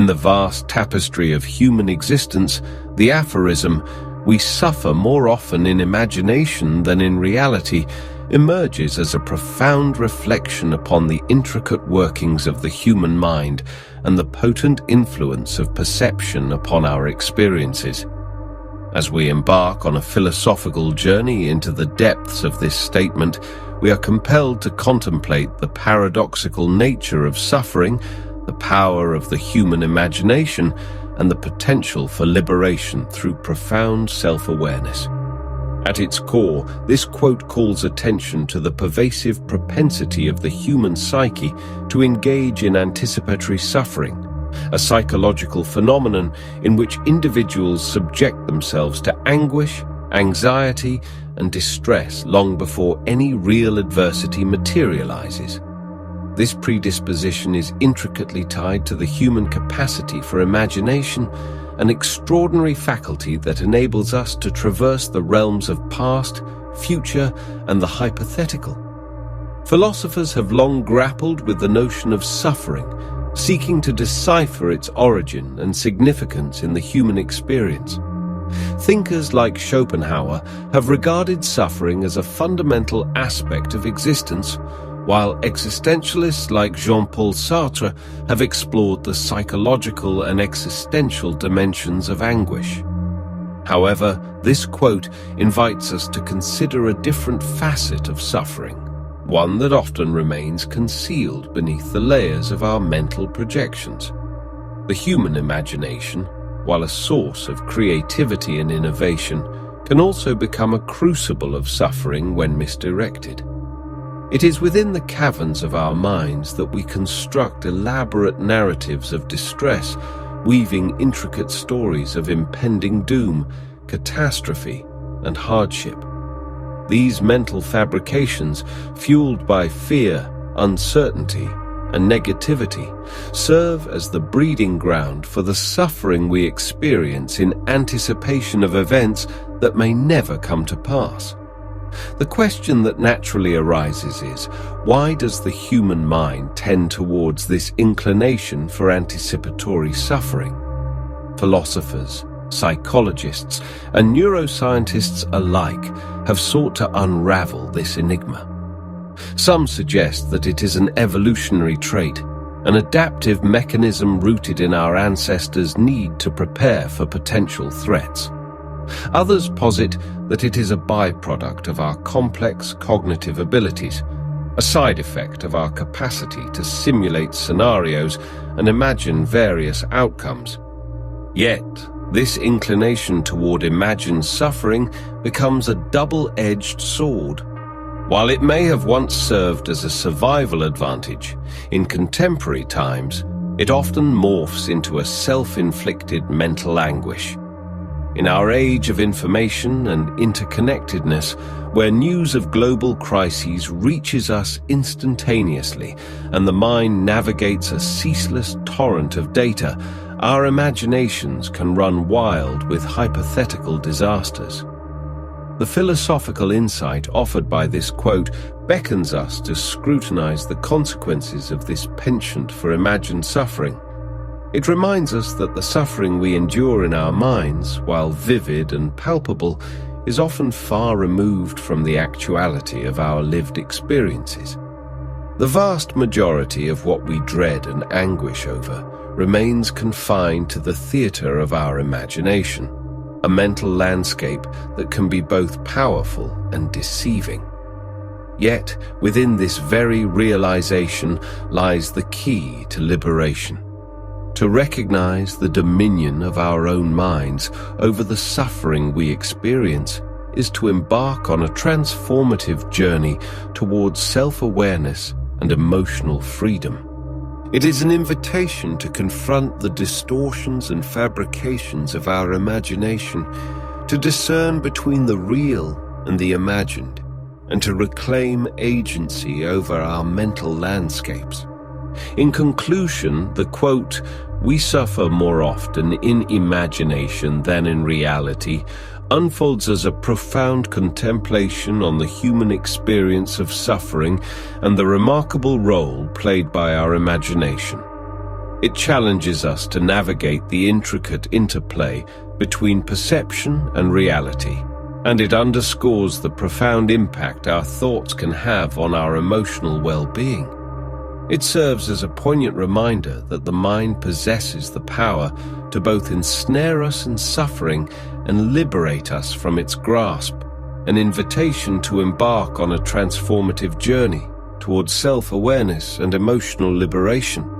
In the vast tapestry of human existence, the aphorism, "We suffer more often in imagination than in reality," emerges as a profound reflection upon the intricate workings of the human mind and the potent influence of perception upon our experiences. As we embark on a philosophical journey into the depths of this statement, we are compelled to contemplate the paradoxical nature of suffering, the power of the human imagination, and the potential for liberation through profound self-awareness. At its core, this quote calls attention to the pervasive propensity of the human psyche to engage in anticipatory suffering, a psychological phenomenon in which individuals subject themselves to anguish, anxiety, and distress long before any real adversity materializes. This predisposition is intricately tied to the human capacity for imagination, an extraordinary faculty that enables us to traverse the realms of past, future, and the hypothetical. Philosophers have long grappled with the notion of suffering, seeking to decipher its origin and significance in the human experience. Thinkers like Schopenhauer have regarded suffering as a fundamental aspect of existence, while existentialists like Jean-Paul Sartre have explored the psychological and existential dimensions of anguish. However, this quote invites us to consider a different facet of suffering, one that often remains concealed beneath the layers of our mental projections. The human imagination, while a source of creativity and innovation, can also become a crucible of suffering when misdirected. It is within the caverns of our minds that we construct elaborate narratives of distress, weaving intricate stories of impending doom, catastrophe, and hardship. These mental fabrications, fueled by fear, uncertainty, and negativity, serve as the breeding ground for the suffering we experience in anticipation of events that may never come to pass. The question that naturally arises is, why does the human mind tend towards this inclination for anticipatory suffering? Philosophers, psychologists, and neuroscientists alike have sought to unravel this enigma. Some suggest that it is an evolutionary trait, an adaptive mechanism rooted in our ancestors' need to prepare for potential threats. Others posit that it is a byproduct of our complex cognitive abilities, a side effect of our capacity to simulate scenarios and imagine various outcomes. Yet, this inclination toward imagined suffering becomes a double-edged sword. While it may have once served as a survival advantage, in contemporary times, it often morphs into a self-inflicted mental anguish. In our age of information and interconnectedness, where news of global crises reaches us instantaneously and the mind navigates a ceaseless torrent of data, our imaginations can run wild with hypothetical disasters. The philosophical insight offered by this quote beckons us to scrutinize the consequences of this penchant for imagined suffering. It reminds us that the suffering we endure in our minds, while vivid and palpable, is often far removed from the actuality of our lived experiences. The vast majority of what we dread and anguish over remains confined to the theater of our imagination, a mental landscape that can be both powerful and deceiving. Yet, within this very realization lies the key to liberation. To recognize the dominion of our own minds over the suffering we experience is to embark on a transformative journey towards self-awareness and emotional freedom. It is an invitation to confront the distortions and fabrications of our imagination, to discern between the real and the imagined, and to reclaim agency over our mental landscapes. In conclusion, the quote, "We suffer more often in imagination than in reality," unfolds as a profound contemplation on the human experience of suffering and the remarkable role played by our imagination. It challenges us to navigate the intricate interplay between perception and reality, and it underscores the profound impact our thoughts can have on our emotional well-being. It serves as a poignant reminder that the mind possesses the power to both ensnare us in suffering and liberate us from its grasp, an invitation to embark on a transformative journey towards self-awareness and emotional liberation.